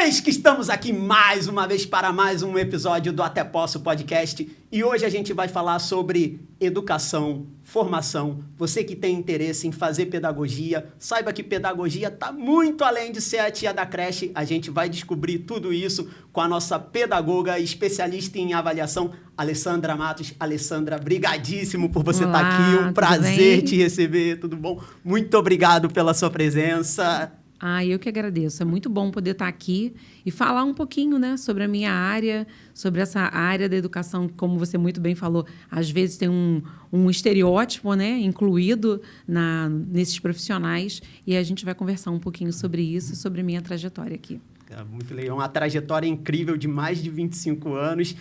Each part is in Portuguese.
Eis que estamos aqui mais uma vez para mais um episódio do Até Posso Podcast e hoje a gente vai falar sobre educação, formação. Você que tem interesse em fazer pedagogia, saiba que pedagogia está muito além de ser a tia da creche. A gente vai descobrir tudo isso com a nossa pedagoga e especialista em avaliação, Alessandra Matos. Alessandra, brigadíssimo por você estar aqui. Um prazer te receber, tudo bom? Muito obrigado pela sua presença. Eu que agradeço. É muito bom poder estar aqui e falar um pouquinho, né, sobre a minha área, sobre essa área da educação, que, como você muito bem falou, às vezes tem um estereótipo, né, incluído nesses profissionais, e a gente vai conversar um pouquinho sobre isso, sobre a minha trajetória aqui. Muito legal. Uma trajetória incrível de mais de 25 anos.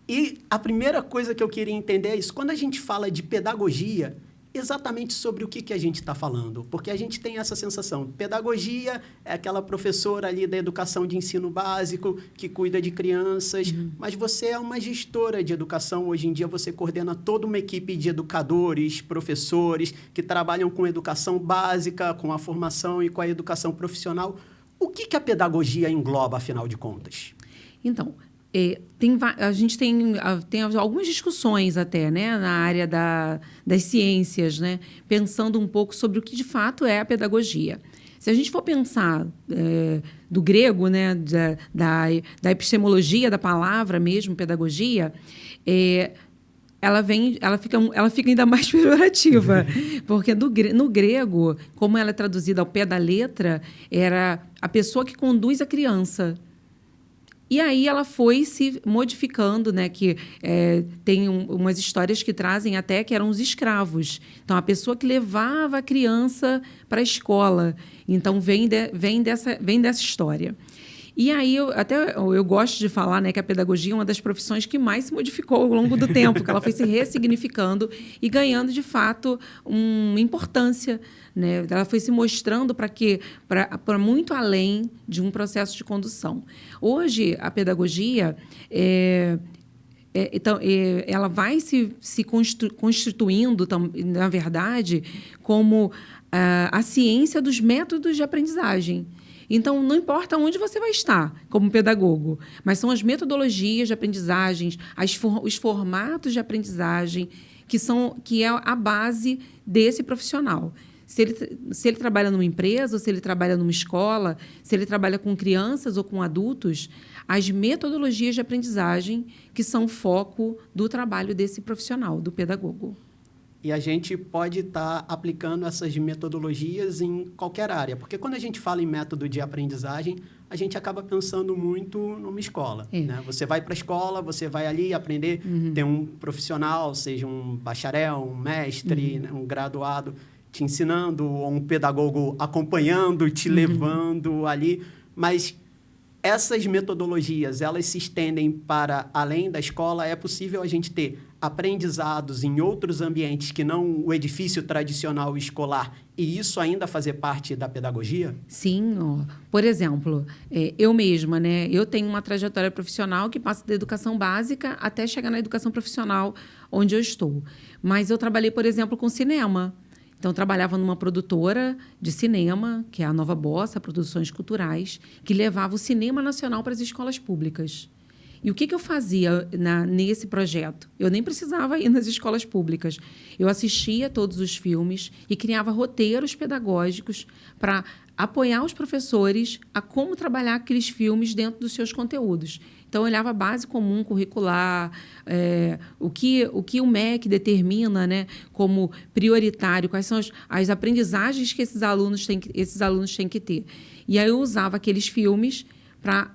E a primeira coisa que eu queria entender é isso. Quando a gente fala de pedagogia, exatamente sobre o que a gente está falando, porque a gente tem essa sensação. Pedagogia é aquela professora ali da educação de ensino básico que cuida de crianças, mas você é uma gestora de educação. Hoje em dia você coordena toda uma equipe de educadores, professores que trabalham com educação básica, com a formação e com a educação profissional. O que a pedagogia engloba, afinal de contas? Então, a gente tem algumas discussões até, né, na área das ciências, né, pensando um pouco sobre o que de fato é a pedagogia. Se a gente for pensar do grego, né, da epistemologia da palavra mesmo, pedagogia, ela fica ainda mais pejorativa, porque no grego, como ela é traduzida ao pé da letra, era a pessoa que conduz a criança. E aí ela foi se modificando, né? Que tem umas histórias que trazem até que eram os escravos. Então, a pessoa que levava a criança para a escola. Então, vem dessa história. E aí, eu gosto de falar, né, que a pedagogia é uma das profissões que mais se modificou ao longo do tempo, que ela foi se ressignificando e ganhando, de fato, uma importância, né? Ela foi se mostrando para muito além de um processo de condução. Hoje, a pedagogia ela vai se constituindo, na verdade, como a ciência dos métodos de aprendizagem. Então, não importa onde você vai estar como pedagogo, mas são as metodologias de aprendizagem, os formatos de aprendizagem que é a base desse profissional. Se ele trabalha numa empresa, ou se ele trabalha numa escola, se ele trabalha com crianças ou com adultos, as metodologias de aprendizagem que são o foco do trabalho desse profissional, do pedagogo. E a gente pode estar aplicando essas metodologias em qualquer área. Porque quando a gente fala em método de aprendizagem, a gente acaba pensando muito numa escola. Né? Você vai para a escola, você vai ali aprender, ter um profissional, seja um bacharel, um mestre, né? Um graduado, te ensinando, ou um pedagogo acompanhando, te levando ali. Mas essas metodologias, elas se estendem para além da escola. É possível a gente ter aprendizados em outros ambientes que não o edifício tradicional escolar e isso ainda fazer parte da pedagogia? Sim. Por exemplo, eu mesma, né, eu tenho uma trajetória profissional que passa da educação básica até chegar na educação profissional onde eu estou. Mas eu trabalhei, por exemplo, com cinema. Então, eu trabalhava numa produtora de cinema, que é a Nova Bossa, Produções Culturais, que levava o cinema nacional para as escolas públicas. E o que eu fazia nesse projeto? Eu nem precisava ir nas escolas públicas. Eu assistia todos os filmes e criava roteiros pedagógicos para apoiar os professores a como trabalhar aqueles filmes dentro dos seus conteúdos. Então, eu olhava a base comum curricular, o que o MEC determina, né, como prioritário, quais são as aprendizagens que esses alunos têm que ter. E aí eu usava aqueles filmes para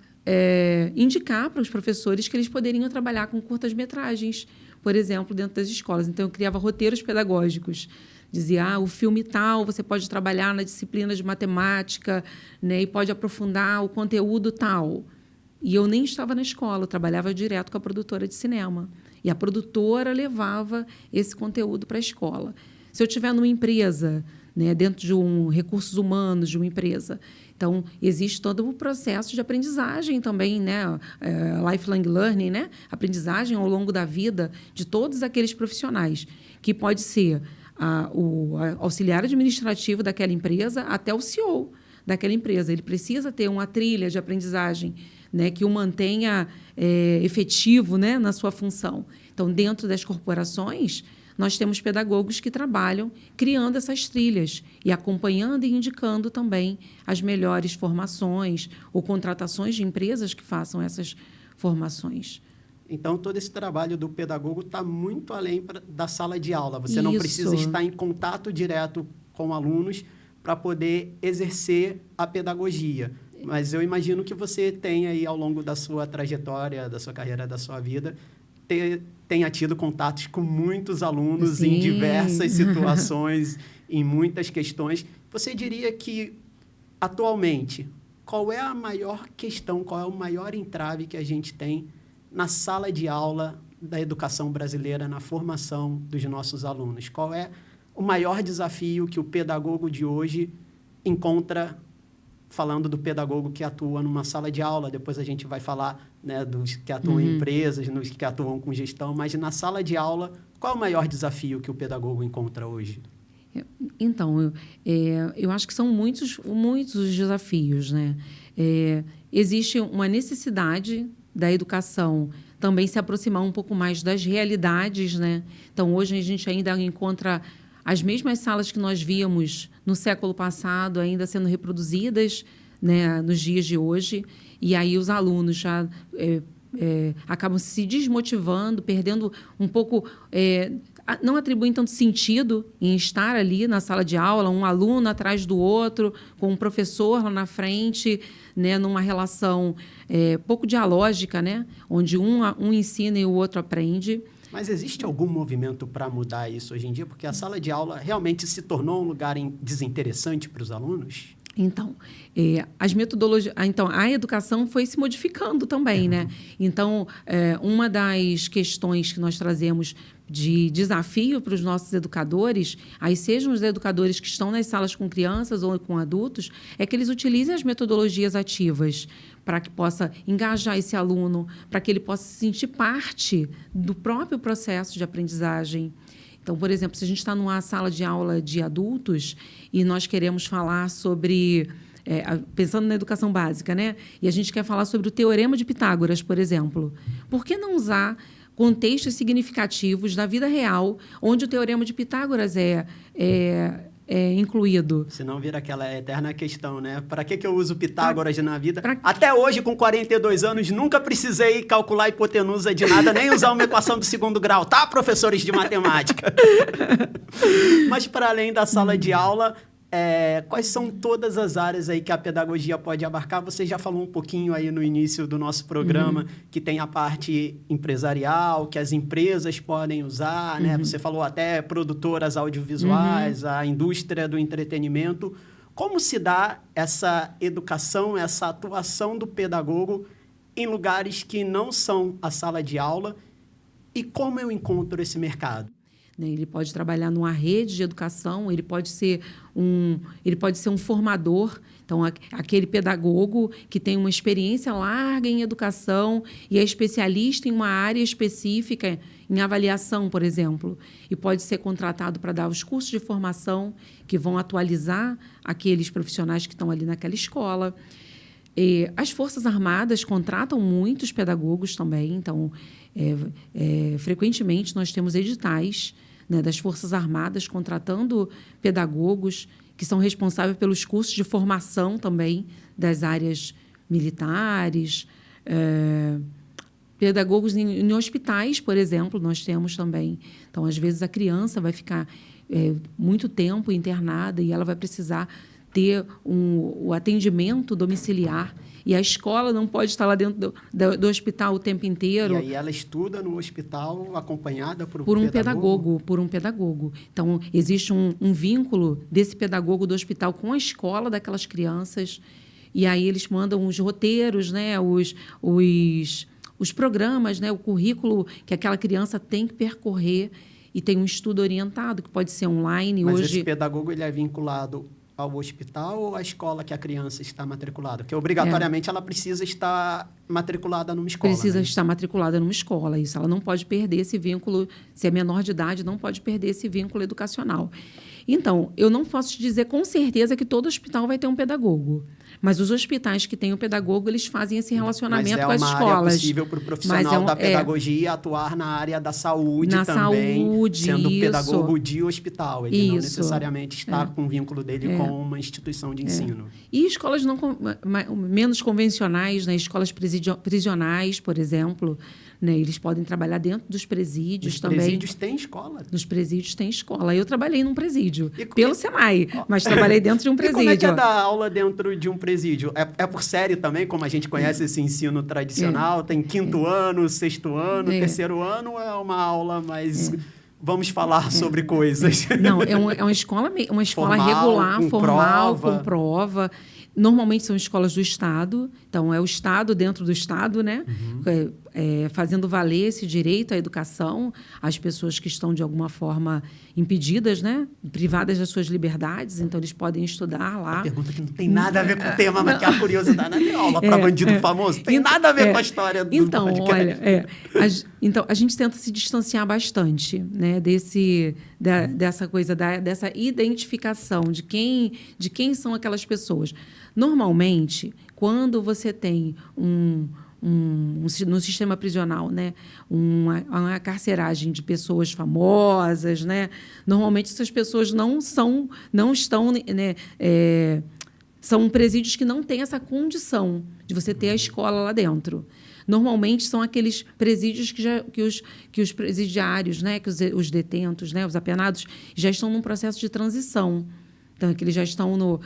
indicar para os professores que eles poderiam trabalhar com curtas-metragens, por exemplo, dentro das escolas. Então, eu criava roteiros pedagógicos. Dizia, o filme tal, você pode trabalhar na disciplina de matemática, né, e pode aprofundar o conteúdo tal. E eu nem estava na escola, eu trabalhava direto com a produtora de cinema. E a produtora levava esse conteúdo para a escola. Se eu estiver numa empresa, né, dentro de recursos humanos de uma empresa, então, existe todo o processo de aprendizagem também, né? Lifelong learning, né? Aprendizagem ao longo da vida de todos aqueles profissionais, que pode ser o auxiliar administrativo daquela empresa até o CEO daquela empresa. Ele precisa ter uma trilha de aprendizagem, né, que o mantenha efetivo, né, na sua função. Então, dentro das corporações, nós temos pedagogos que trabalham criando essas trilhas e acompanhando e indicando também as melhores formações ou contratações de empresas que façam essas formações. Então, todo esse trabalho do pedagogo está muito além da sala de aula. Você não precisa estar em contato direto com alunos para poder exercer a pedagogia. Mas eu imagino que você tenha aí, ao longo da sua trajetória, da sua carreira, da sua vida, tenha tido contatos com muitos alunos em diversas situações, em muitas questões. Você diria que, atualmente, qual é a maior questão, qual é o maior entrave que a gente tem na sala de aula da educação brasileira, na formação dos nossos alunos? Qual é o maior desafio que o pedagogo de hoje encontra, falando do pedagogo que atua numa sala de aula? Depois a gente vai falar, né, dos que atuam em empresas, dos que atuam com gestão, mas na sala de aula, qual é o maior desafio que o pedagogo encontra hoje? Então, eu acho que são muitos os desafios, né? Existe uma necessidade da educação também se aproximar um pouco mais das realidades, né? Então, hoje a gente ainda encontra as mesmas salas que nós víamos no século passado ainda sendo reproduzidas, né, nos dias de hoje, e aí os alunos já acabam se desmotivando, perdendo um pouco, não atribuem tanto sentido em estar ali na sala de aula, um aluno atrás do outro, com um professor lá na frente, né, numa relação pouco dialógica, né, onde um ensina e o outro aprende. Mas existe algum movimento para mudar isso hoje em dia? Porque a sala de aula realmente se tornou um lugar desinteressante para os alunos? Então, as metodologias... Então, a educação foi se modificando também, né? Então, uma das questões que nós trazemos de desafio para os nossos educadores, aí sejam os educadores que estão nas salas com crianças ou com adultos, é que eles utilizem as metodologias ativas para que possa engajar esse aluno, para que ele possa se sentir parte do próprio processo de aprendizagem. Então, por exemplo, se a gente está numa sala de aula de adultos e nós queremos falar sobre... pensando na educação básica, né? E a gente quer falar sobre o Teorema de Pitágoras, por exemplo. Por que não usar contextos significativos da vida real, onde o Teorema de Pitágoras é incluído? Senão vira aquela eterna questão, né? Para que eu uso Pitágoras na vida? Até hoje, com 42 anos, nunca precisei calcular a hipotenusa de nada, nem usar uma equação do segundo grau, tá, professores de matemática? Mas, para além da sala de aula, quais são todas as áreas aí que a pedagogia pode abarcar? Você já falou um pouquinho aí no início do nosso programa, que tem a parte empresarial, que as empresas podem usar, né? Você falou até produtoras audiovisuais, a indústria do entretenimento. Como se dá essa educação, essa atuação do pedagogo em lugares que não são a sala de aula? E como eu encontro esse mercado? Ele pode trabalhar numa rede de educação, ele pode ser um formador. Então, aquele pedagogo que tem uma experiência larga em educação e é especialista em uma área específica, em avaliação, por exemplo, e pode ser contratado para dar os cursos de formação que vão atualizar aqueles profissionais que estão ali naquela escola. As Forças Armadas contratam muitos pedagogos também. Então, frequentemente, nós temos editais, né, das Forças Armadas contratando pedagogos que são responsáveis pelos cursos de formação também das áreas militares. Pedagogos em hospitais, por exemplo, nós temos também. Então, às vezes, a criança vai ficar muito tempo internada e ela vai precisar ter o atendimento domiciliar. E a escola não pode estar lá dentro do hospital o tempo inteiro. E aí ela estuda no hospital acompanhada por um pedagogo? Por um pedagogo. Então, existe um vínculo desse pedagogo do hospital com a escola daquelas crianças. E aí eles mandam os roteiros, né, os programas, né, o currículo que aquela criança tem que percorrer. E tem um estudo orientado, que pode ser online. Mas esse pedagogo ele é vinculado ao hospital ou à escola que a criança está matriculada? Porque, obrigatoriamente, ela precisa estar matriculada numa escola. Precisa estar matriculada numa escola, isso. Ela não pode perder esse vínculo, se é menor de idade, não pode perder esse vínculo educacional. Então, eu não posso te dizer com certeza que todo hospital vai ter um pedagogo. Mas os hospitais que têm o pedagogo, eles fazem esse relacionamento com as escolas. Mas é uma área possível para o profissional da pedagogia atuar na área da saúde na também, saúde, sendo isso. Pedagogo de hospital. Ele isso. não necessariamente está com o vínculo dele com uma instituição de ensino. E escolas menos convencionais, né? Escolas prisionais, por exemplo, né? Eles podem trabalhar dentro dos presídios também. Nos presídios tem escola? Nos presídios tem escola. Eu trabalhei num presídio, pelo Senai, mas trabalhei dentro de um presídio. E como é que é dar aula dentro de um presídio? É por série também, como a gente conhece esse ensino tradicional? Tem 5º ano, 6º ano, 3º ano, ou é uma aula mais... Vamos falar sobre coisas. Não, é uma escola formal, regular, formal, com prova. Normalmente são escolas do Estado, então é o Estado dentro do Estado, né? Fazendo valer esse direito à educação às pessoas que estão, de alguma forma, impedidas, né? Privadas das suas liberdades, então eles podem estudar lá. Uma pergunta que não tem nada a ver com o tema, mas que é a curiosidade, né? Aula para bandido famoso, tem nada a ver com a história do podcast. Então, a gente tenta se distanciar bastante, né? Dessa coisa, dessa identificação de quem são aquelas pessoas. Normalmente, quando você tem no sistema prisional, né, uma carceragem de pessoas famosas, né, normalmente essas pessoas não estão, né, são presídios que não têm essa condição de você ter a escola lá dentro. Normalmente são aqueles presídios que os presidiários, né, que os detentos, né, os apenados, já estão num processo de transição. Então, que eles já estão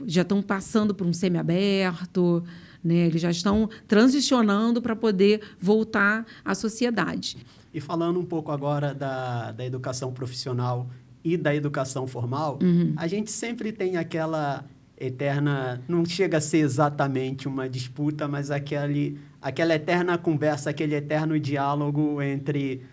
já estão passando por um semiaberto, né? Eles já estão transicionando para poder voltar à sociedade. E falando um pouco agora da educação profissional e da educação formal, a gente sempre tem aquela eterna... Não chega a ser exatamente uma disputa, mas aquela eterna conversa, aquele eterno diálogo entre...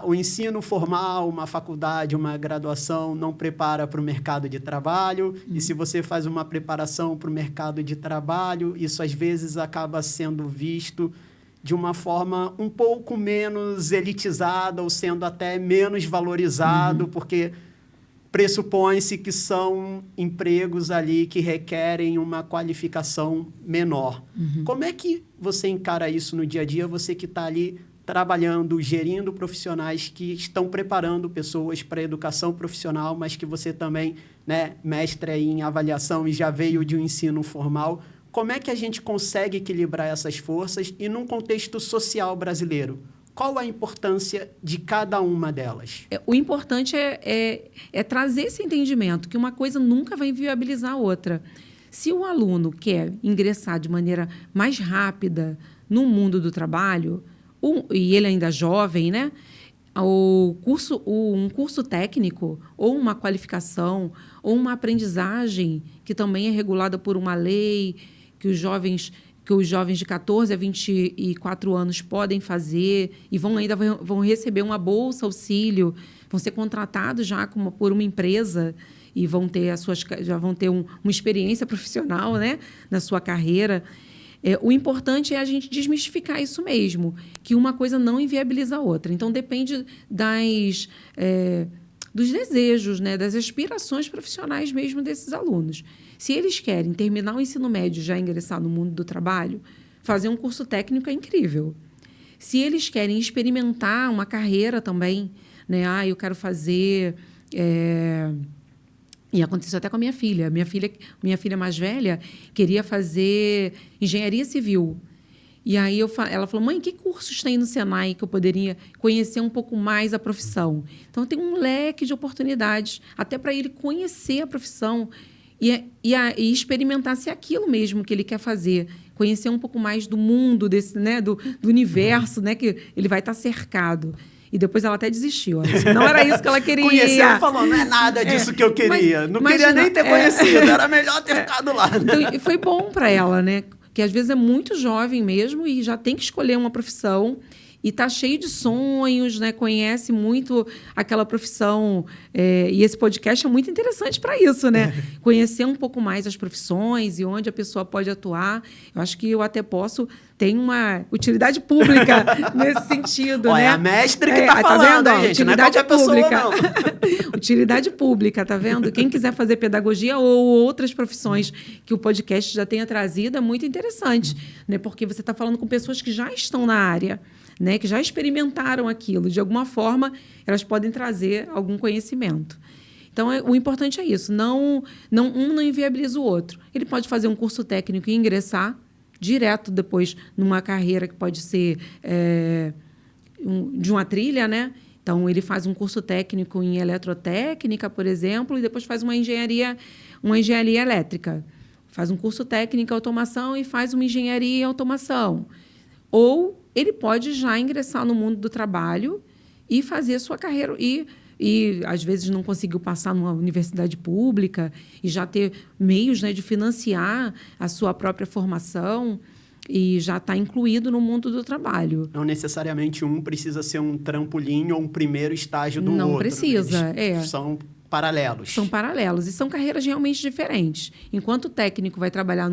o ensino formal, uma faculdade, uma graduação não prepara para o mercado de trabalho. E se você faz uma preparação para o mercado de trabalho, isso às vezes acaba sendo visto de uma forma um pouco menos elitizada ou sendo até menos valorizado, porque pressupõe-se que são empregos ali que requerem uma qualificação menor. Como é que você encara isso no dia a dia, você que está ali trabalhando, gerindo profissionais que estão preparando pessoas para a educação profissional, mas que você também, né, mestre aí em avaliação e já veio de um ensino formal. Como é que a gente consegue equilibrar essas forças e num contexto social brasileiro? Qual a importância de cada uma delas? O importante é trazer esse entendimento, que uma coisa nunca vai inviabilizar a outra. Se o aluno quer ingressar de maneira mais rápida no mundo do trabalho... e ele ainda jovem, né? Um curso técnico, ou uma qualificação, ou uma aprendizagem que também é regulada por uma lei que os jovens de 14 a 24 anos podem fazer e vão receber uma bolsa auxílio, vão ser contratados já por uma empresa e já vão ter uma experiência profissional, né, na sua carreira. O importante é a gente desmistificar isso mesmo, que uma coisa não inviabiliza a outra. Então, depende dos desejos, né, das aspirações profissionais mesmo desses alunos. Se eles querem terminar o ensino médio e já ingressar no mundo do trabalho, fazer um curso técnico é incrível. Se eles querem experimentar uma carreira também, né, eu quero fazer... E aconteceu até com a minha filha. Minha filha mais velha queria fazer engenharia civil. E aí ela falou, mãe, que cursos tem no Senai que eu poderia conhecer um pouco mais a profissão? Então, tem um leque de oportunidades, até para ele conhecer a profissão e experimentar se é aquilo mesmo que ele quer fazer. Conhecer um pouco mais do mundo, né, do universo, né, que ele vai estar cercado. E depois ela até desistiu. Não era isso que ela queria. Conheceu e falou, não é nada disso que eu queria. Não queria nem ter conhecido, era melhor ter ficado lá. Então, e foi bom para ela, né? Que às vezes é muito jovem mesmo e já tem que escolher uma profissão e está cheio de sonhos, né? Conhece muito aquela profissão. E esse podcast é muito interessante para isso, né? Conhecer um pouco mais as profissões e onde a pessoa pode atuar. Eu acho que eu até posso ter uma utilidade pública nesse sentido, né? É a mestre que está falando, tá vendo? Gente, utilidade não é pública. Pessoa, não. Utilidade pública, tá vendo? Quem quiser fazer pedagogia ou outras profissões que o podcast já tenha trazido é muito interessante, né? Porque você está falando com pessoas que já estão na área, né? Que já experimentaram aquilo. De alguma forma, elas podem trazer algum conhecimento. Então, o importante é isso. Um não inviabiliza o outro. Ele pode fazer um curso técnico e ingressar direto depois numa carreira que pode ser de uma trilha, né? Então, ele faz um curso técnico em eletrotécnica, por exemplo, e depois faz uma engenharia elétrica. Faz um curso técnico em automação e faz uma engenharia em automação. Ou ele pode já ingressar no mundo do trabalho e fazer a sua carreira. E às vezes, não conseguiu passar numa universidade pública e já ter meios, né, de financiar a sua própria formação e já está incluído no mundo do trabalho. Não necessariamente um precisa ser um trampolim ou um primeiro estágio do outro. Não precisa, São paralelos. São paralelos e são carreiras realmente diferentes. Enquanto o técnico vai trabalhar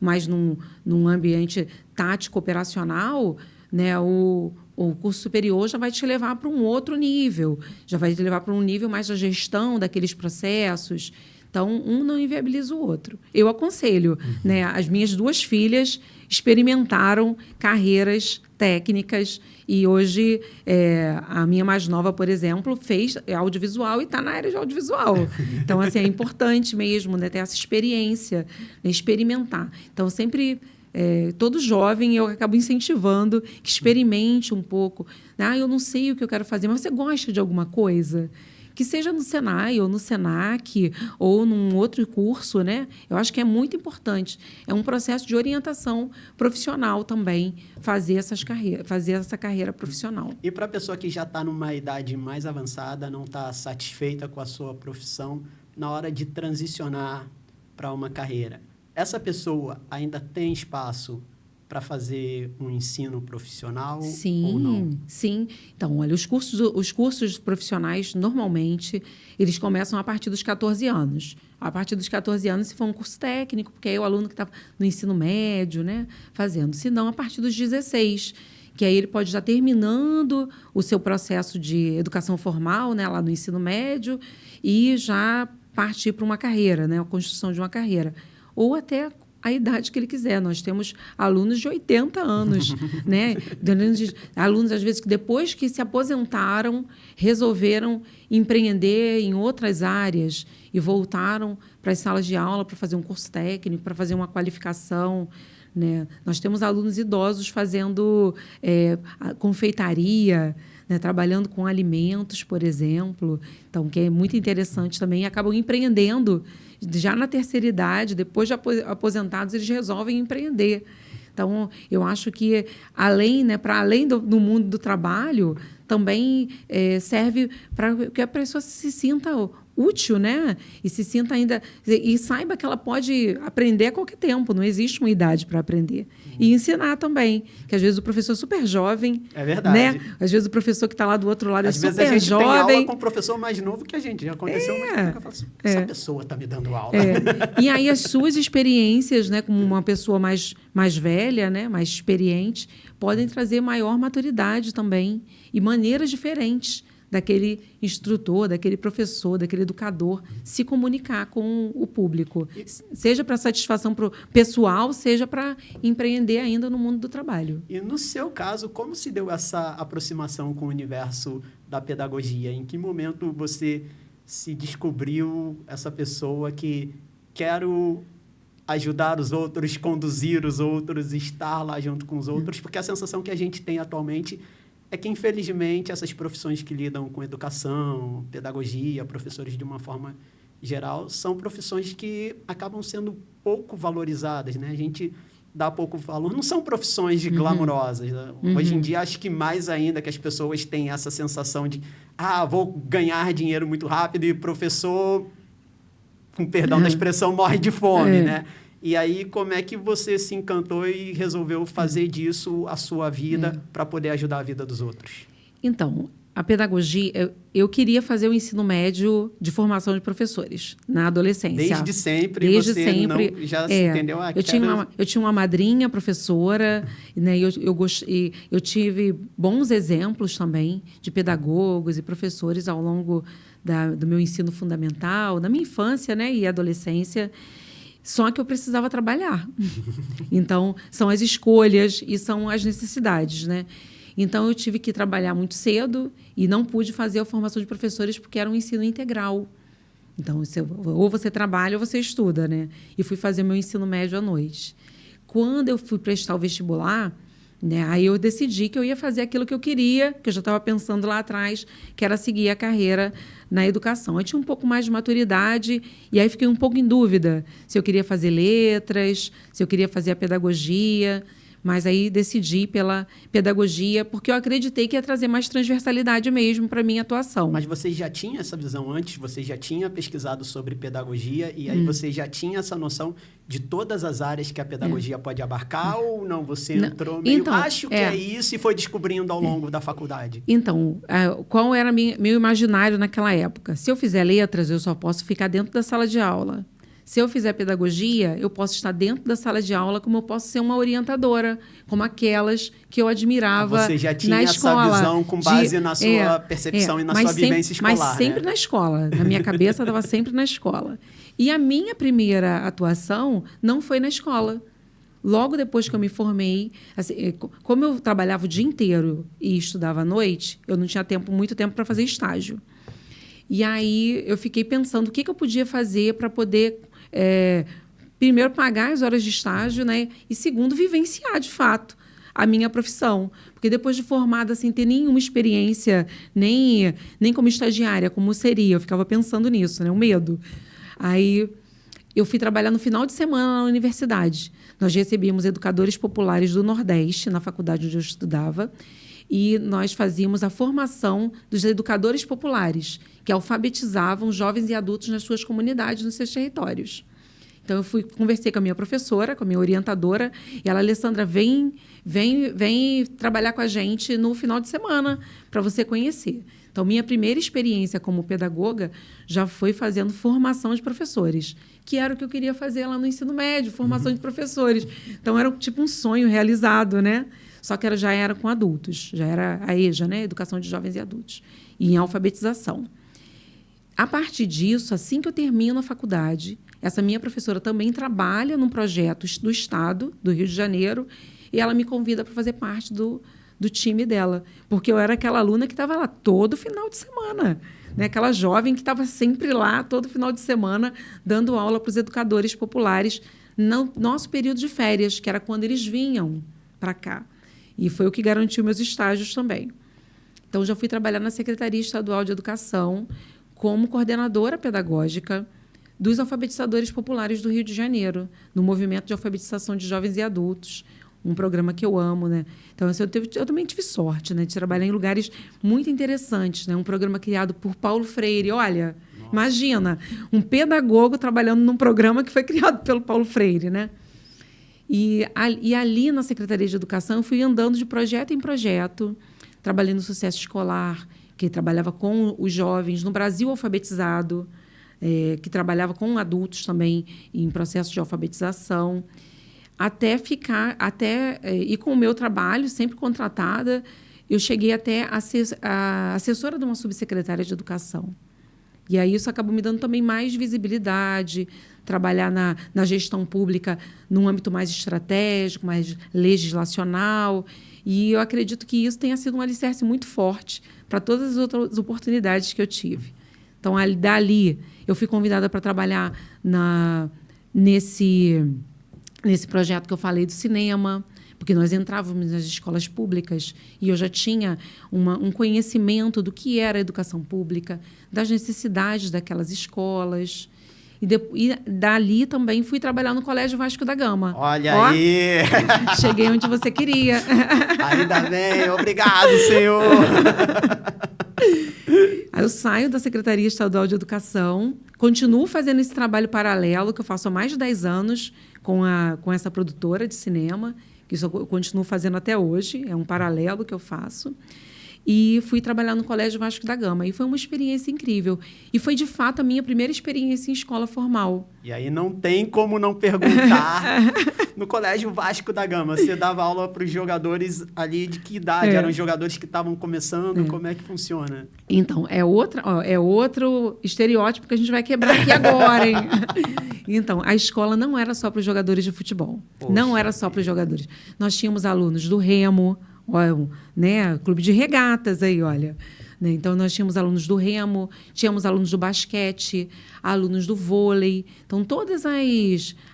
mais num ambiente tático operacional, né, o curso superior já vai te levar para um outro nível, já vai te levar para um nível mais da gestão daqueles processos. Então, um não inviabiliza o outro. Eu aconselho, né? As minhas 2 filhas experimentaram carreiras técnicas e hoje a minha mais nova, por exemplo, fez audiovisual e está na área de audiovisual. Então, assim, é importante mesmo, né, ter essa experiência, né, experimentar. Então, sempre... todo jovem, eu acabo incentivando que experimente um pouco. Eu não sei o que eu quero fazer, mas você gosta de alguma coisa? Que seja no Senai ou no Senac ou num outro curso, né? Eu acho que é muito importante. É um processo de orientação profissional também, fazer essa carreira profissional. E para a pessoa que já está numa idade mais avançada, não está satisfeita com a sua profissão, na hora de transicionar para uma carreira, essa pessoa ainda tem espaço para fazer um ensino profissional ou não? Sim. Então, olha, os cursos profissionais, normalmente, eles começam a partir dos 14 anos. A partir dos 14 anos, se for um curso técnico, porque aí é o aluno que está no ensino médio, né, fazendo. Se não, a partir dos 16, que aí ele pode estar terminando o seu processo de educação formal, né, lá no ensino médio, e já partir para uma carreira, né, a construção de uma carreira. Ou até a idade que ele quiser. Nós temos alunos de 80 anos, né? Alunos, às vezes, que depois que se aposentaram, resolveram empreender em outras áreas e voltaram para as salas de aula para fazer um curso técnico, para fazer uma qualificação, né? Nós temos alunos idosos fazendo confeitaria, né? Trabalhando com alimentos, por exemplo. Então, que é muito interessante também. E acabam empreendendo já na terceira idade, depois de aposentados, eles resolvem empreender. Então, eu acho que, para além do mundo do trabalho, também serve para que a pessoa se sinta útil, né? E se sinta ainda... E saiba que ela pode aprender a qualquer tempo, não existe uma idade para aprender. E ensinar também, que às vezes o professor é super jovem... É verdade. Né? Às vezes o professor que está lá do outro lado é super jovem. Às vezes a gente tem aula com um professor mais novo que a gente. Já aconteceu muito tempo que eu falo assim, essa pessoa está me dando aula. E aí as suas experiências, né, como uma pessoa mais velha, né, mais experiente, podem trazer maior maturidade também e maneiras diferentes daquele instrutor, daquele professor, daquele educador se comunicar com o público, seja para satisfação pessoal, seja para empreender ainda no mundo do trabalho. E no seu caso, como se deu essa aproximação com o universo da pedagogia? Em que momento você se descobriu essa pessoa que quero ajudar os outros, conduzir os outros, estar lá junto com os outros? Porque a sensação que a gente tem atualmente é que, infelizmente, essas profissões que lidam com educação, pedagogia, professores de uma forma geral, são profissões que acabam sendo pouco valorizadas, né? A gente dá pouco valor. Não são profissões glamourosas. Né? Hoje em dia, acho que mais ainda que as pessoas têm essa sensação de vou ganhar dinheiro muito rápido e professor, com perdão da expressão, morre de fome, né? E aí, como é que você se encantou e resolveu fazer disso a sua vida para poder ajudar a vida dos outros? Então, a pedagogia, eu queria fazer o ensino médio de formação de professores na adolescência. Desde sempre Desde você sempre, não, já se entendeu? Eu tinha uma madrinha professora, né, eu tive bons exemplos também de pedagogos e professores ao longo do meu ensino fundamental, da minha infância, né, e adolescência. Só que eu precisava trabalhar. Então, são as escolhas e são as necessidades, né? Então, eu tive que trabalhar muito cedo e não pude fazer a formação de professores porque era um ensino integral. Então, ou você trabalha ou você estuda, né? E fui fazer meu ensino médio à noite. Quando eu fui prestar o vestibular, né, aí eu decidi que eu ia fazer aquilo que eu queria, que eu já estava pensando lá atrás, que era seguir a carreira na educação. Eu tinha um pouco mais de maturidade e aí fiquei um pouco em dúvida se eu queria fazer letras, se eu queria fazer a pedagogia, mas aí decidi pela pedagogia porque eu acreditei que ia trazer mais transversalidade mesmo para a minha atuação. Mas você já tinha essa visão antes? Você já tinha pesquisado sobre pedagogia e aí você já tinha essa noção de todas as áreas que a pedagogia pode abarcar ou não? Você entrou meio, então, acho que é isso e foi descobrindo ao longo da faculdade? Então, qual era meu imaginário naquela época? Se eu fizer letras, eu só posso ficar dentro da sala de aula. Se eu fizer pedagogia, eu posso estar dentro da sala de aula, como eu posso ser uma orientadora, como aquelas que eu admirava na escola. Você já tinha essa visão com base na sua percepção e na sua vivência escolar. Mas sempre na escola. Na minha cabeça, estava sempre na escola. E a minha primeira atuação não foi na escola. Logo depois que eu me formei, assim, como eu trabalhava o dia inteiro e estudava à noite, eu não tinha muito tempo para fazer estágio. E aí eu fiquei pensando o que eu podia fazer para poder, primeiro, pagar as horas de estágio, né? E, segundo, vivenciar, de fato, a minha profissão. Porque depois de formada, sem ter nenhuma experiência, nem como estagiária, como seria, eu ficava pensando nisso, né? O medo. Aí eu fui trabalhar no final de semana na universidade. Nós recebíamos educadores populares do Nordeste, na faculdade onde eu estudava, e nós fazíamos a formação dos educadores populares, que alfabetizavam jovens e adultos nas suas comunidades, nos seus territórios. Então, eu conversei com a minha professora, com a minha orientadora, e ela, Alessandra, vem trabalhar com a gente no final de semana, para você conhecer. Então, minha primeira experiência como pedagoga já foi fazendo formação de professores, que era o que eu queria fazer lá no ensino médio, formação de professores. Então, era tipo um sonho realizado, né? Só que já era com adultos, já era a EJA, né? Educação de Jovens e Adultos, e em alfabetização. A partir disso, assim que eu termino a faculdade, essa minha professora também trabalha num projeto do Estado, do Rio de Janeiro, e ela me convida para fazer parte do time dela, porque eu era aquela aluna que estava lá todo final de semana, né? Aquela jovem que estava sempre lá todo final de semana, dando aula para os educadores populares no nosso período de férias, que era quando eles vinham para cá. E foi o que garantiu meus estágios também. Então, já fui trabalhar na Secretaria Estadual de Educação como coordenadora pedagógica dos alfabetizadores populares do Rio de Janeiro, no movimento de alfabetização de jovens e adultos, um programa que eu amo, né? Então, assim, eu também tive sorte, né, de trabalhar em lugares muito interessantes, né? Um programa criado por Paulo Freire. Olha, imagina, um pedagogo trabalhando num programa que foi criado pelo Paulo Freire, né? E ali na Secretaria de Educação eu fui andando de projeto em projeto, trabalhei no sucesso escolar, que trabalhava com os jovens, no Brasil alfabetizado, que trabalhava com adultos também em processo de alfabetização, e com o meu trabalho, sempre contratada, eu cheguei até a assessora de uma subsecretária de Educação. E aí isso acabou me dando também mais visibilidade, trabalhar na gestão pública num âmbito mais estratégico, mais legislacional. E eu acredito que isso tenha sido um alicerce muito forte para todas as outras oportunidades que eu tive. Então, dali, eu fui convidada para trabalhar nesse projeto que eu falei do cinema, porque nós entrávamos nas escolas públicas e eu já tinha um conhecimento do que era a educação pública, das necessidades daquelas escolas. E dali também fui trabalhar no Colégio Vasco da Gama. Olha aí! Cheguei onde você queria. Ainda bem, obrigado, Senhor! Aí eu saio da Secretaria Estadual de Educação, continuo fazendo esse trabalho paralelo, que eu faço há mais de 10 anos com essa produtora de cinema, que isso eu continuo fazendo até hoje, é um paralelo que eu faço. E fui trabalhar no Colégio Vasco da Gama. E foi uma experiência incrível. E foi, de fato, a minha primeira experiência em escola formal. E aí não tem como não perguntar. No Colégio Vasco da Gama, você dava aula para os jogadores ali de que idade? Eram os jogadores que estavam começando? Como é que funciona? Então, é outro estereótipo que a gente vai quebrar aqui agora, hein? Então, a escola não era só para os jogadores de futebol. Poxa, não era só para os jogadores. Nós tínhamos alunos do remo, né? Clube de regatas aí, olha. Né? Então, nós tínhamos alunos do remo, tínhamos alunos do basquete, alunos do vôlei. Então, todas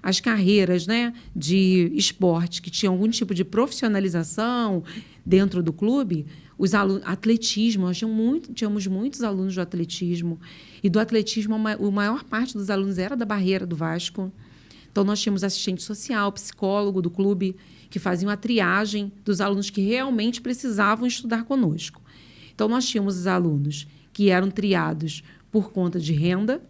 as carreiras, né, de esporte que tinham algum tipo de profissionalização dentro do clube, os alunos, atletismo, nós tínhamos muitos alunos do atletismo. E do atletismo, a maior parte dos alunos era da Barreira do Vasco. Então, nós tínhamos assistente social, psicólogo do clube, que faziam a triagem dos alunos que realmente precisavam estudar conosco. Então, nós tínhamos os alunos que eram triados por conta de renda,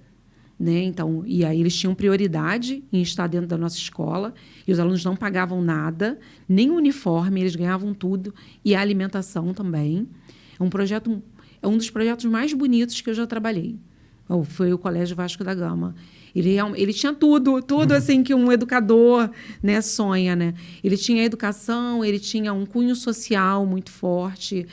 né? Então, e aí eles tinham prioridade em estar dentro da nossa escola, e os alunos não pagavam nada, nem o uniforme, eles ganhavam tudo, e a alimentação também. É um dos projetos mais bonitos que eu já trabalhei. Foi o Colégio Vasco da Gama. Ele tinha tudo assim que um educador, né, sonha, né? Ele tinha educação, ele tinha um cunho social muito forte.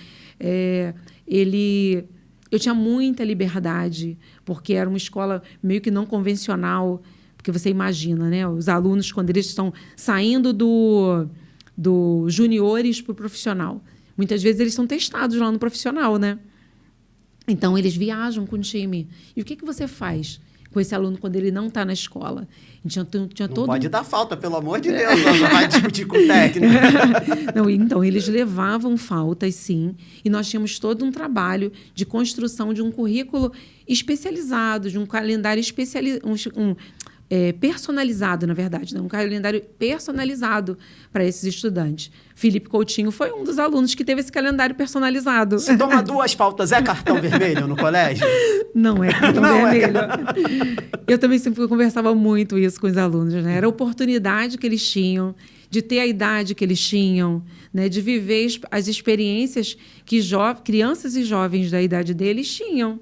Eu tinha muita liberdade, porque era uma escola meio que não convencional, porque você imagina, né? Os alunos, quando eles estão saindo do juniores para o profissional, muitas vezes eles são testados lá no profissional, né? Então, eles viajam com o time. E o que você faz com esse aluno quando ele não está na escola? Não pode dar falta, pelo amor de Deus, não vai discutir com o técnico. Não, então, eles levavam faltas, sim, e nós tínhamos todo um trabalho de construção de um currículo especializado, de um calendário personalizado, na verdade, né? Um calendário personalizado para esses estudantes. Felipe Coutinho foi um dos alunos que teve esse calendário personalizado. Se toma 2 faltas, é cartão vermelho no colégio? Não é cartão vermelho. Eu também sempre conversava muito isso com os alunos, né? Era a oportunidade que eles tinham de ter a idade que eles tinham, né? De viver as experiências que crianças e jovens da idade deles tinham.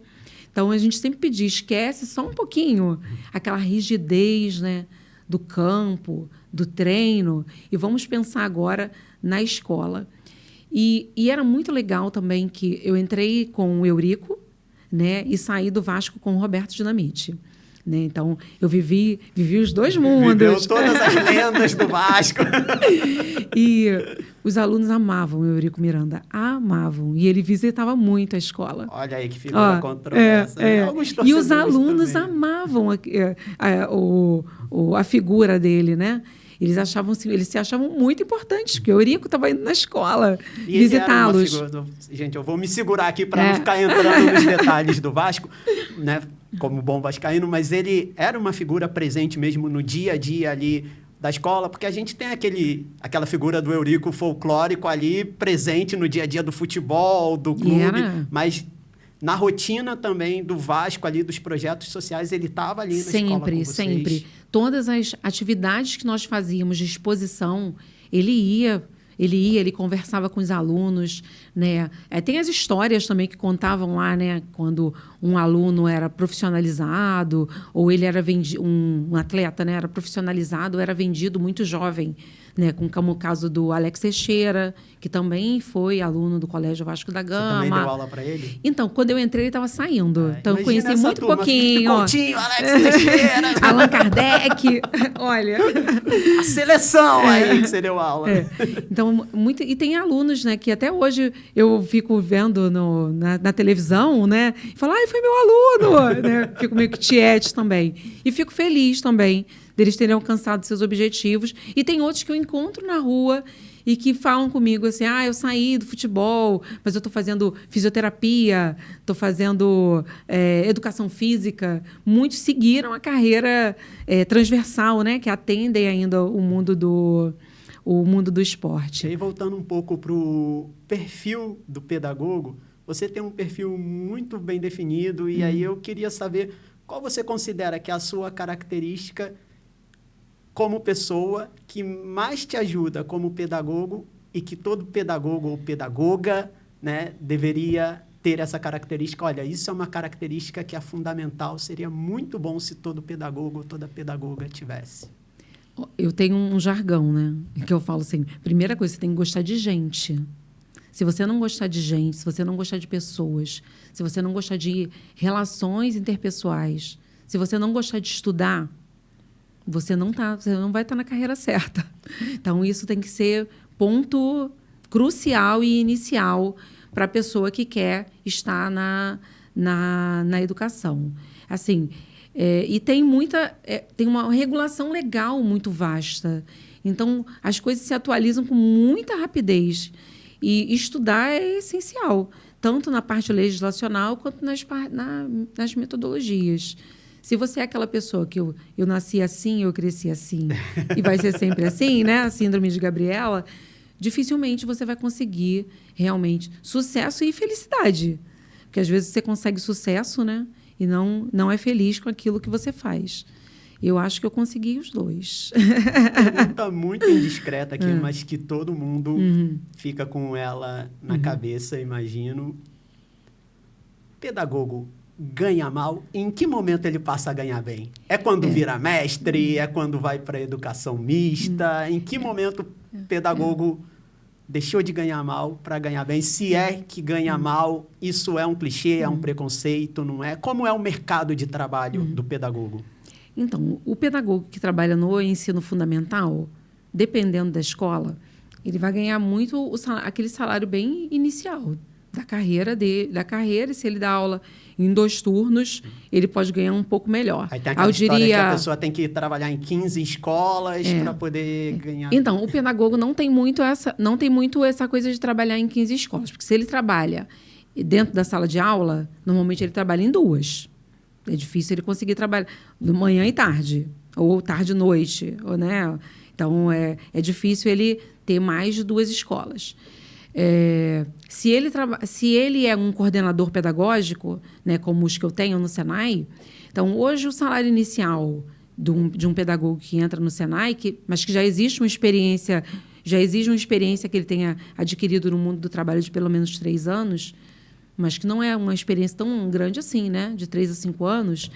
Então, a gente sempre pedia, esquece só um pouquinho aquela rigidez, né, do campo, do treino, e vamos pensar agora na escola. E era muito legal também que eu entrei com o Eurico, né, e saí do Vasco com o Roberto Dinamite. Né? Então, eu vivi os dois mundos. Viveu todas as lendas do Vasco. E os alunos amavam o Eurico Miranda, amavam. E ele visitava muito a escola. Olha aí que figura controversa. E os alunos amavam a figura dele, né? Eles se achavam muito importantes, porque o Eurico estava indo na escola visitá-los. Gente, eu vou me segurar aqui para não ficar entrando nos detalhes do Vasco, né? Como bom vascaíno, mas ele era uma figura presente mesmo no dia a dia ali da escola, porque a gente tem aquela figura do Eurico folclórico ali presente no dia a dia do futebol, do clube, mas na rotina também do Vasco ali, dos projetos sociais, ele estava ali na escola com vocês. Sempre. Todas as atividades que nós fazíamos de exposição, ele conversava com os alunos, né? Tem as histórias também que contavam lá, né? Quando um aluno era profissionalizado, ou ele era um atleta, né? Era profissionalizado, era vendido muito jovem, né? Como o caso do Alex Teixeira, que também foi aluno do Colégio Vasco da Gama. Você também deu aula para ele? Então, quando eu entrei, ele estava saindo. Então, eu conheci muito pouquinho. Coutinho, Alex Teixeira. Allan Kardec. Olha. A seleção aí que você deu aula. Então, e tem alunos, né, que até hoje eu fico vendo na televisão, né, e falo, foi meu aluno, né? Fico meio que tiete também. E fico feliz também deles terem alcançado seus objetivos. E tem outros que eu encontro na rua e que falam comigo assim, eu saí do futebol, mas eu estou fazendo fisioterapia, estou fazendo educação física. Muitos seguiram a carreira transversal, né, que atendem ainda o mundo do esporte. E aí, voltando um pouco para o perfil do pedagogo, você tem um perfil muito bem definido e aí eu queria saber qual você considera que é a sua característica como pessoa que mais te ajuda como pedagogo e que todo pedagogo ou pedagoga, né, deveria ter essa característica. Olha, isso é uma característica que é fundamental, seria muito bom se todo pedagogo ou toda pedagoga tivesse. Eu tenho um jargão, né? Que eu falo assim, primeira coisa, você tem que gostar de gente. Se você não gostar de gente, se você não gostar de pessoas, se você não gostar de relações interpessoais, se você não gostar de estudar, você não vai estar na carreira certa. Então, isso tem que ser ponto crucial e inicial para a pessoa que quer estar na educação. Assim, e tem uma regulação legal muito vasta. Então, as coisas se atualizam com muita rapidez. E estudar é essencial, tanto na parte legislacional quanto nas metodologias. Se você é aquela pessoa que eu nasci assim, eu cresci assim, e vai ser sempre assim, né? A síndrome de Gabriela, dificilmente você vai conseguir realmente sucesso e felicidade. Porque às vezes você consegue sucesso, né? E não é feliz com aquilo que você faz. Eu acho que eu consegui os dois. Pergunta muito indiscreta aqui, mas que todo mundo fica com ela na cabeça, imagino. Pedagogo ganha mal? Em que momento ele passa a ganhar bem? É quando vira mestre? É quando vai para a educação mista? Em que momento o pedagogo deixou de ganhar mal para ganhar bem? Se é que ganha mal, isso é um clichê, é um preconceito, não é? Como é o mercado de trabalho do pedagogo? Então, o pedagogo que trabalha no ensino fundamental, dependendo da escola, ele vai ganhar muito aquele salário bem inicial da carreira, e se ele dá aula em 2 turnos, ele pode ganhar um pouco melhor. Aí tem aquela história que a pessoa tem que trabalhar em 15 escolas para poder ganhar. Então, o pedagogo não tem muito essa coisa de trabalhar em 15 escolas, porque se ele trabalha dentro da sala de aula, normalmente ele trabalha em 2. É difícil ele conseguir trabalhar de manhã e tarde, ou tarde e noite, né? Então, é difícil ele ter mais de 2 escolas. Se ele é um coordenador pedagógico, né, como os que eu tenho no Senai, então, hoje o salário inicial de um pedagogo que entra no Senai, mas que já existe uma experiência que ele tenha adquirido no mundo do trabalho de pelo menos 3 anos, mas que não é uma experiência tão grande assim, né? De 3 a 5 anos,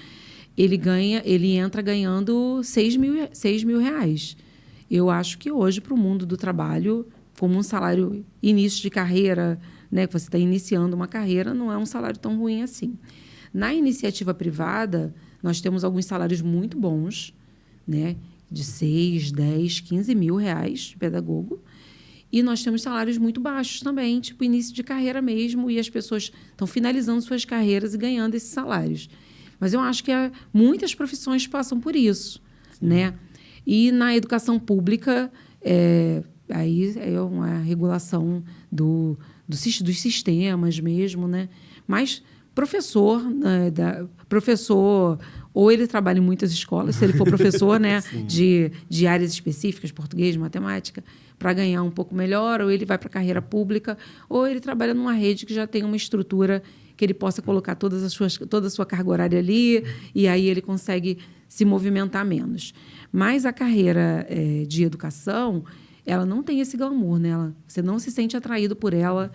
ele entra ganhando 6 mil reais. Eu acho que hoje, para o mundo do trabalho, como um salário início de carreira, né? Que você está iniciando uma carreira, não é um salário tão ruim assim. Na iniciativa privada, nós temos alguns salários muito bons, né? De 6, 10, 15 mil reais de pedagogo. E nós temos salários muito baixos também, tipo início de carreira mesmo, e as pessoas estão finalizando suas carreiras e ganhando esses salários. Mas eu acho que muitas profissões passam por isso, né? E na educação pública, aí é uma regulação dos sistemas mesmo, né? Mas professor, ou ele trabalha em muitas escolas, se ele for professor, né, de áreas específicas, português, matemática, para ganhar um pouco melhor, ou ele vai para a carreira pública, ou ele trabalha numa rede que já tem uma estrutura que ele possa colocar toda a sua carga horária ali, e aí ele consegue se movimentar menos. Mas a carreira de educação, ela não tem esse glamour, né? Você não se sente atraído por ela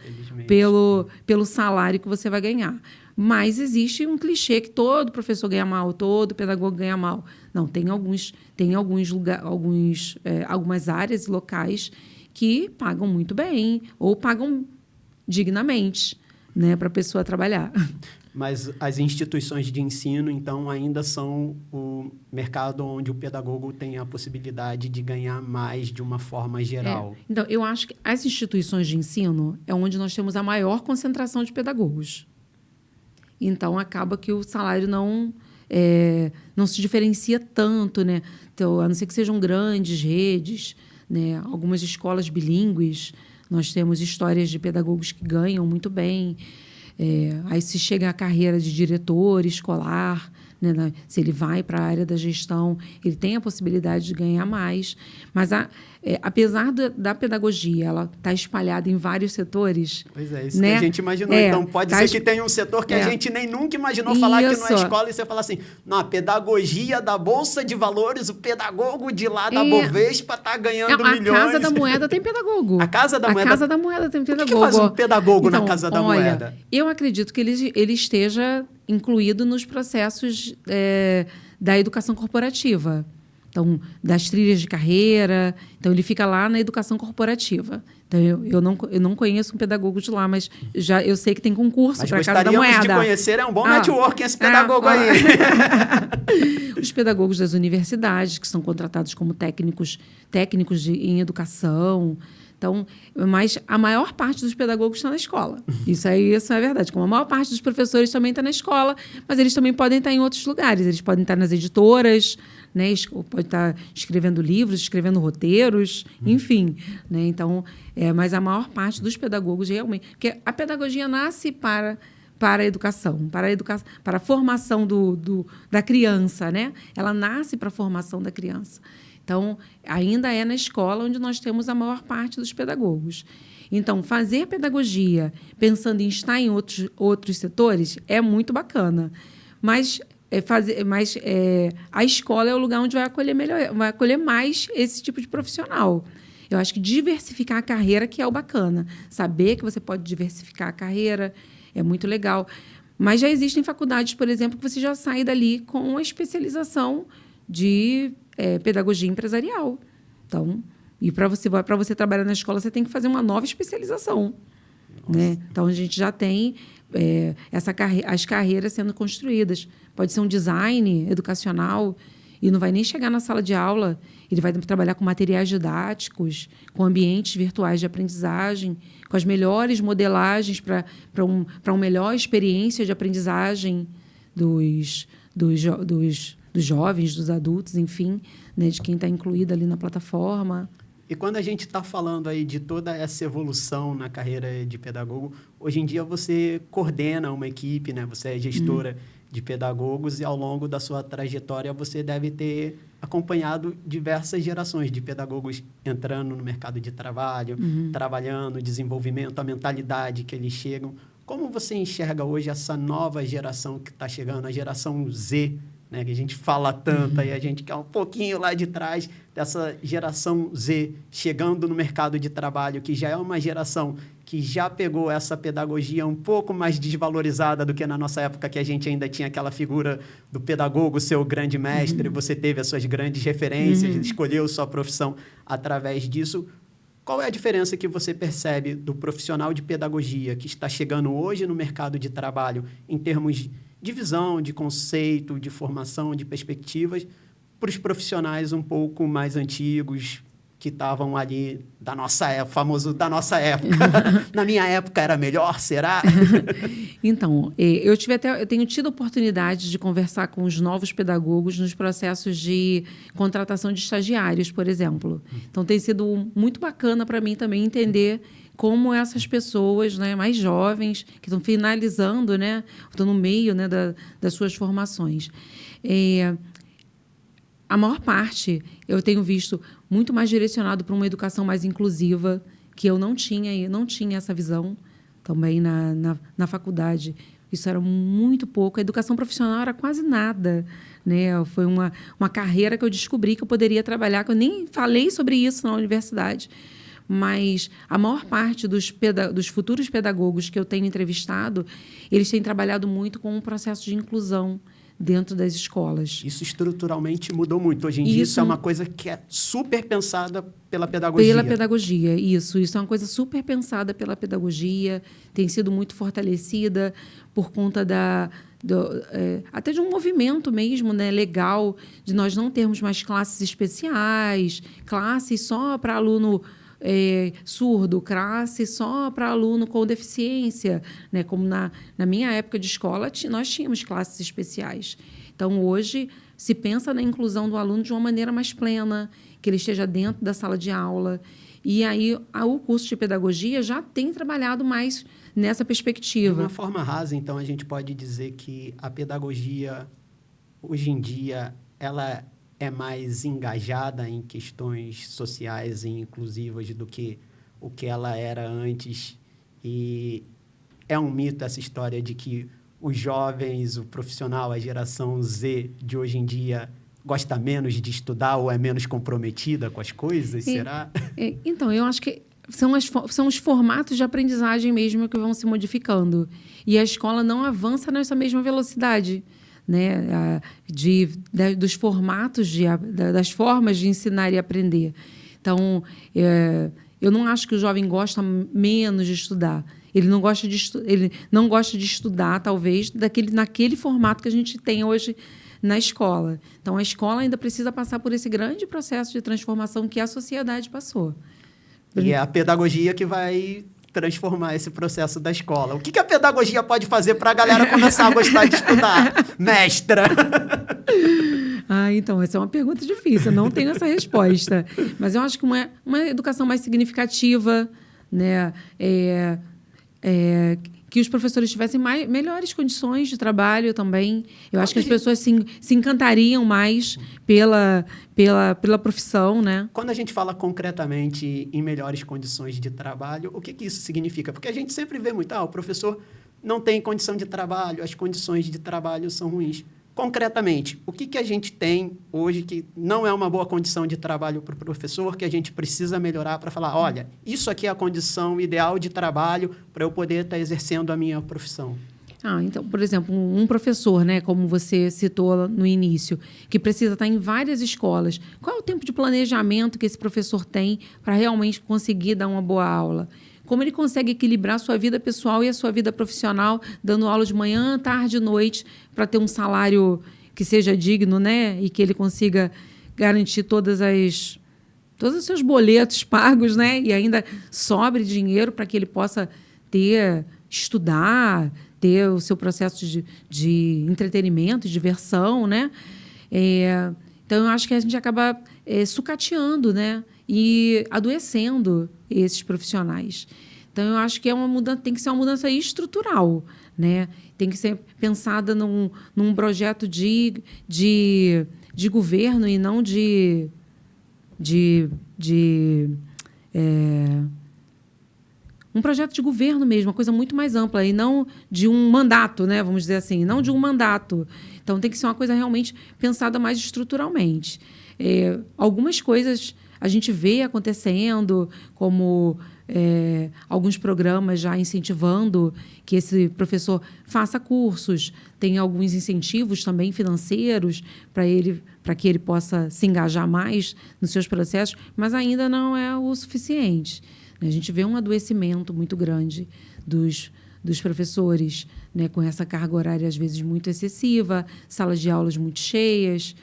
pelo salário que você vai ganhar. Mas existe um clichê que todo professor ganha mal, todo pedagogo ganha mal. Não, tem algumas áreas e locais que pagam muito bem ou pagam dignamente, né, para a pessoa trabalhar. Mas as instituições de ensino, então, ainda são o mercado onde o pedagogo tem a possibilidade de ganhar mais de uma forma geral. Então, eu acho que as instituições de ensino é onde nós temos a maior concentração de pedagogos. Então, acaba que o salário não se diferencia tanto, né? Então, a não ser que sejam grandes redes, né? Algumas escolas bilíngues, nós temos histórias de pedagogos que ganham muito bem. Aí se chega à carreira de diretor escolar, né? Se ele vai para a área da gestão, ele tem a possibilidade de ganhar mais. Mas, apesar da pedagogia, ela está espalhada em vários setores. Pois é, isso né? que a gente imaginou. Então, pode ser que tenha um setor que a gente nem nunca imaginou falar que não é escola, e você fala assim, não, a pedagogia da Bolsa de Valores, o pedagogo de lá da Bovespa está ganhando milhões. A Casa da Moeda tem pedagogo. A Casa da Moeda? A Casa da Moeda tem pedagogo. O que faz um pedagogo na Casa da Moeda? Eu acredito que ele esteja incluído nos processos da educação corporativa. Então, das trilhas de carreira. Então, ele fica lá na educação corporativa. Então, eu não conheço um pedagogo de lá, mas eu sei que tem concurso para a Casa da Moeda. Gostaríamos de conhecer, é um bom networking esse pedagogo aí. Os pedagogos das universidades, que são contratados como técnicos em educação. Então, mas a maior parte dos pedagogos está na escola. Isso é verdade. Como a maior parte dos professores também está na escola, mas eles também podem estar em outros lugares. Eles podem estar nas editoras, né? Pode estar escrevendo livros, escrevendo roteiros, enfim. Né? Então, mas a maior parte dos pedagogos realmente... Porque a pedagogia nasce para a educação, para a formação da criança, né? Ela nasce para a formação da criança. Então, ainda é na escola onde nós temos a maior parte dos pedagogos. Então, fazer pedagogia pensando em estar em outros setores é muito bacana. Mas a escola é o lugar onde vai acolher mais esse tipo de profissional. Eu acho que diversificar a carreira que é o bacana. Saber que você pode diversificar a carreira é muito legal. Mas já existem faculdades, por exemplo, que você já sai dali com a especialização de pedagogia empresarial. Então, e para você trabalhar na escola, você tem que fazer uma nova especialização. Né? Então, a gente já tem as carreiras sendo construídas. Pode ser um design educacional e não vai nem chegar na sala de aula. Ele vai trabalhar com materiais didáticos, com ambientes virtuais de aprendizagem, com as melhores modelagens para uma melhor experiência de aprendizagem dos jovens, dos adultos, enfim, né, de quem está incluído ali na plataforma. E quando a gente está falando aí de toda essa evolução na carreira de pedagogo, hoje em dia você coordena uma equipe, né? Você é gestora de pedagogos e, ao longo da sua trajetória, você deve ter acompanhado diversas gerações de pedagogos entrando no mercado de trabalho, trabalhando, desenvolvimento, a mentalidade que eles chegam. Como você enxerga hoje essa nova geração que está chegando, a geração Z, né, que a gente fala tanto, aí a gente quer um pouquinho lá de trás dessa geração Z chegando no mercado de trabalho, que já é uma geração que já pegou essa pedagogia um pouco mais desvalorizada do que na nossa época, que a gente ainda tinha aquela figura do pedagogo, seu grande mestre, você teve as suas grandes referências, escolheu sua profissão através disso. Qual é a diferença que você percebe do profissional de pedagogia que está chegando hoje no mercado de trabalho em termos de visão, de conceito, de formação, de perspectivas, para os profissionais um pouco mais antigos, que estavam ali da nossa época, famoso da nossa época? Na minha época era melhor, será? Então, eu tenho tido oportunidade de conversar com os novos pedagogos nos processos de contratação de estagiários, por exemplo. Então, tem sido muito bacana para mim também entender como essas pessoas, né, mais jovens, que estão finalizando, né, estão no meio, né, das suas formações. A maior parte eu tenho visto muito mais direcionado para uma educação mais inclusiva, que eu não tinha essa visão também na faculdade. Isso era muito pouco. A educação profissional era quase nada, né? Foi uma carreira que eu descobri que eu poderia trabalhar, que eu nem falei sobre isso na universidade. Mas a maior parte dos futuros pedagogos que eu tenho entrevistado, eles têm trabalhado muito com um processo de inclusão dentro das escolas. Isso estruturalmente mudou muito. Hoje em dia, isso é uma coisa que é super pensada pela pedagogia. Pela pedagogia, isso. Isso é uma coisa super pensada pela pedagogia, tem sido muito fortalecida por conta até de um movimento mesmo, né, legal, de nós não termos mais classes especiais, classes só para aluno surdo, classe só para aluno com deficiência, né? Como na minha época de escola, nós tínhamos classes especiais. Então, hoje, se pensa na inclusão do aluno de uma maneira mais plena, que ele esteja dentro da sala de aula. E aí, o curso de pedagogia já tem trabalhado mais nessa perspectiva. De uma forma rasa, então, a gente pode dizer que a pedagogia hoje em dia, ela é mais engajada em questões sociais e inclusivas do que o que ela era antes? E é um mito essa história de que os jovens, o profissional, a geração Z de hoje em dia gosta menos de estudar ou é menos comprometida com as coisas? Será? Então, eu acho que são os formatos de aprendizagem mesmo que vão se modificando. E a escola não avança nessa mesma velocidade, né? Dos formatos, das formas de ensinar e aprender. Então, eu não acho que o jovem gosta menos de estudar. Ele não gosta de estudar, talvez, naquele formato que a gente tem hoje na escola. Então, a escola ainda precisa passar por esse grande processo de transformação que a sociedade passou. E é a pedagogia que vai transformar esse processo da escola. O que a pedagogia pode fazer para a galera começar a gostar de estudar, mestra? Então, essa é uma pergunta difícil. Eu não tenho essa resposta. Mas eu acho que uma educação mais significativa, né? Que os professores tivessem melhores condições de trabalho também. Eu acho que as pessoas se encantariam mais pela profissão, né? Quando a gente fala concretamente em melhores condições de trabalho, o que isso significa? Porque a gente sempre vê muito, o professor não tem condição de trabalho, as condições de trabalho são ruins. Concretamente, o que a gente tem hoje que não é uma boa condição de trabalho para o professor, que a gente precisa melhorar para falar, olha, isso aqui é a condição ideal de trabalho para eu poder estar exercendo a minha profissão? Então, por exemplo, um professor, né, como você citou no início, que precisa estar em várias escolas. Qual é o tempo de planejamento que esse professor tem para realmente conseguir dar uma boa aula? Como ele consegue equilibrar a sua vida pessoal e a sua vida profissional, dando aula de manhã, tarde e noite, para ter um salário que seja digno, né? E que ele consiga garantir todos os seus boletos pagos, né? E ainda sobre dinheiro para que ele possa estudar, ter o seu processo de entretenimento, de diversão, né? Então, eu acho que a gente acaba sucateando, né? E adoecendo esses profissionais. Então, eu acho que tem que ser uma mudança estrutural, né? Tem que ser pensada num projeto de governo e não um projeto de governo mesmo, uma coisa muito mais ampla, e não de um mandato, né? Vamos dizer assim, não de um mandato. Então, tem que ser uma coisa realmente pensada mais estruturalmente. Algumas coisas a gente vê acontecendo, como alguns programas já incentivando que esse professor faça cursos, tem alguns incentivos também financeiros para que ele possa se engajar mais nos seus processos, mas ainda não é o suficiente. A gente vê um adoecimento muito grande dos professores, né, com essa carga horária, às vezes, muito excessiva, salas de aulas muito cheias,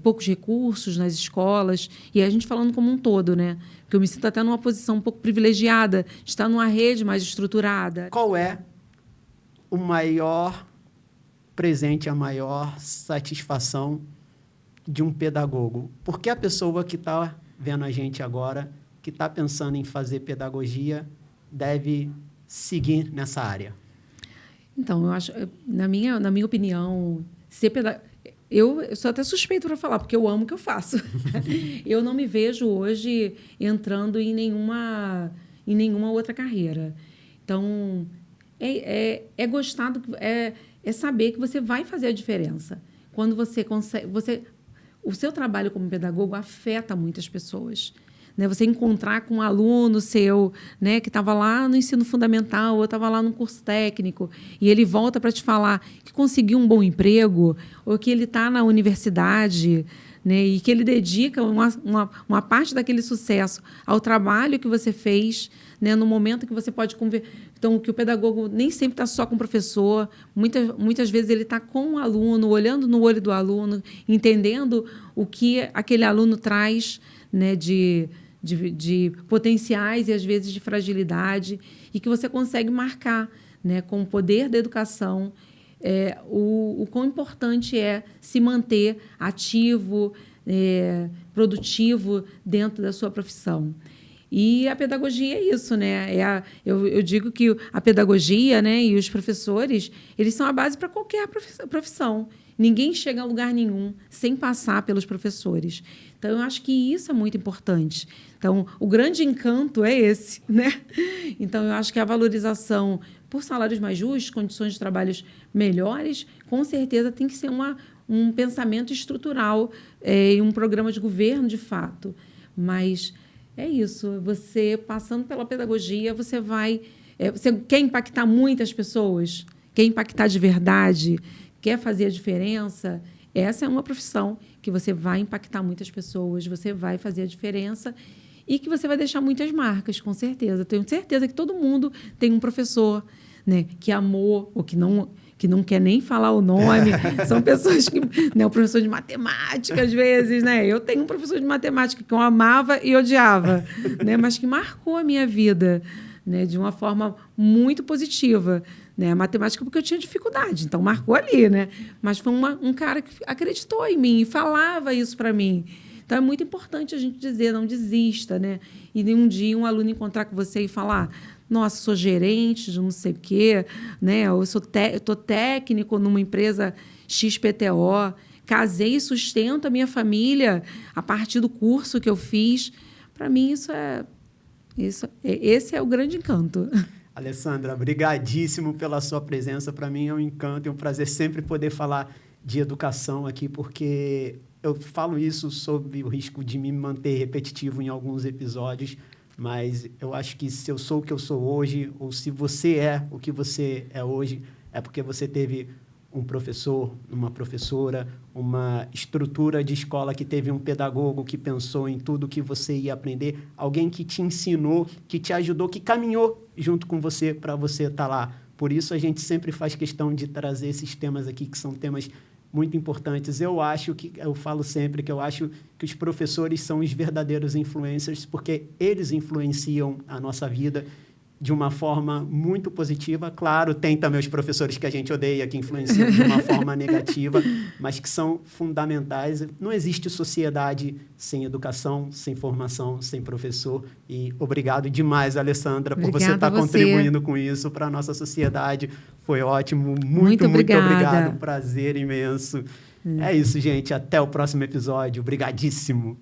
poucos recursos nas escolas, e a gente falando como um todo, né? Porque eu me sinto até numa posição um pouco privilegiada de estar numa rede mais estruturada. Qual é o maior presente, a maior satisfação de um pedagogo? Por que a pessoa que está vendo a gente agora, que está pensando em fazer pedagogia, deve seguir nessa área? Então, eu acho, na minha opinião, ser pedagogo... Eu sou até suspeita para falar, porque eu amo o que eu faço. Eu não me vejo hoje entrando em nenhuma outra carreira. Então, gostar é saber que você vai fazer a diferença. Quando você consegue... o seu trabalho como pedagogo afeta muitas pessoas. Né? Você encontrar com um aluno seu, né, que estava lá no ensino fundamental ou estava lá no curso técnico, e ele volta para te falar que conseguiu um bom emprego ou que ele está na universidade, né, e que ele dedica uma parte daquele sucesso ao trabalho que você fez, né, no momento que você pode conversar. Então, que o pedagogo nem sempre está só com o professor, muitas vezes ele está com o aluno, olhando no olho do aluno, entendendo o que aquele aluno traz, né, de potenciais e, às vezes, de fragilidade, e que você consegue marcar, né, com o poder da educação o quão importante é se manter ativo, produtivo dentro da sua profissão. E a pedagogia é isso, né? Eu digo que a pedagogia, né, e os professores, eles são a base para qualquer profissão. Ninguém chega a lugar nenhum sem passar pelos professores. Então, eu acho que isso é muito importante. Então, o grande encanto é esse, né? Então, eu acho que a valorização por salários mais justos, condições de trabalhos melhores, com certeza tem que ser um pensamento estrutural e um programa de governo, de fato. Mas é isso. Você, passando pela pedagogia, você vai... você quer impactar muitas pessoas? Quer impactar de verdade? Quer fazer a diferença? Essa é uma profissão que você vai impactar muitas pessoas, você vai fazer a diferença e que você vai deixar muitas marcas, com certeza. Tenho certeza que todo mundo tem um professor, né, que amou ou que não quer nem falar o nome. São pessoas que... Né, o professor de matemática, às vezes. Né? Eu tenho um professor de matemática que eu amava e odiava, né, mas que marcou a minha vida, né, de uma forma muito positiva. Né? A matemática, porque eu tinha dificuldade, então marcou ali, né? Mas foi um cara que acreditou em mim e falava isso para mim. Então, é muito importante a gente dizer, não desista, né? E um dia um aluno encontrar com você e falar: nossa, sou gerente de não sei o quê, né? Ou estou técnico numa empresa XPTO, casei e sustento a minha família a partir do curso que eu fiz. Para mim, esse é o grande encanto. Alessandra, brigadíssimo pela sua presença. Para mim é um encanto e um prazer sempre poder falar de educação aqui, porque eu falo isso sob o risco de me manter repetitivo em alguns episódios, mas eu acho que se eu sou o que eu sou hoje, ou se você é o que você é hoje, é porque você teve um professor, uma professora, uma estrutura de escola que teve um pedagogo que pensou em tudo que você ia aprender, alguém que te ensinou, que te ajudou, que caminhou junto com você para você estar lá. Por isso, a gente sempre faz questão de trazer esses temas aqui, que são temas muito importantes. Eu falo sempre que eu acho que os professores são os verdadeiros influencers, porque eles influenciam a nossa vida de uma forma muito positiva. Claro, tem também os professores que a gente odeia, que influenciam de uma forma negativa, mas que são fundamentais. Não existe sociedade sem educação, sem formação, sem professor. E obrigado demais, Alessandra, por você estar contribuindo com isso para a nossa sociedade. Foi ótimo. Muito obrigado. Prazer imenso. É isso, gente. Até o próximo episódio. Obrigadíssimo.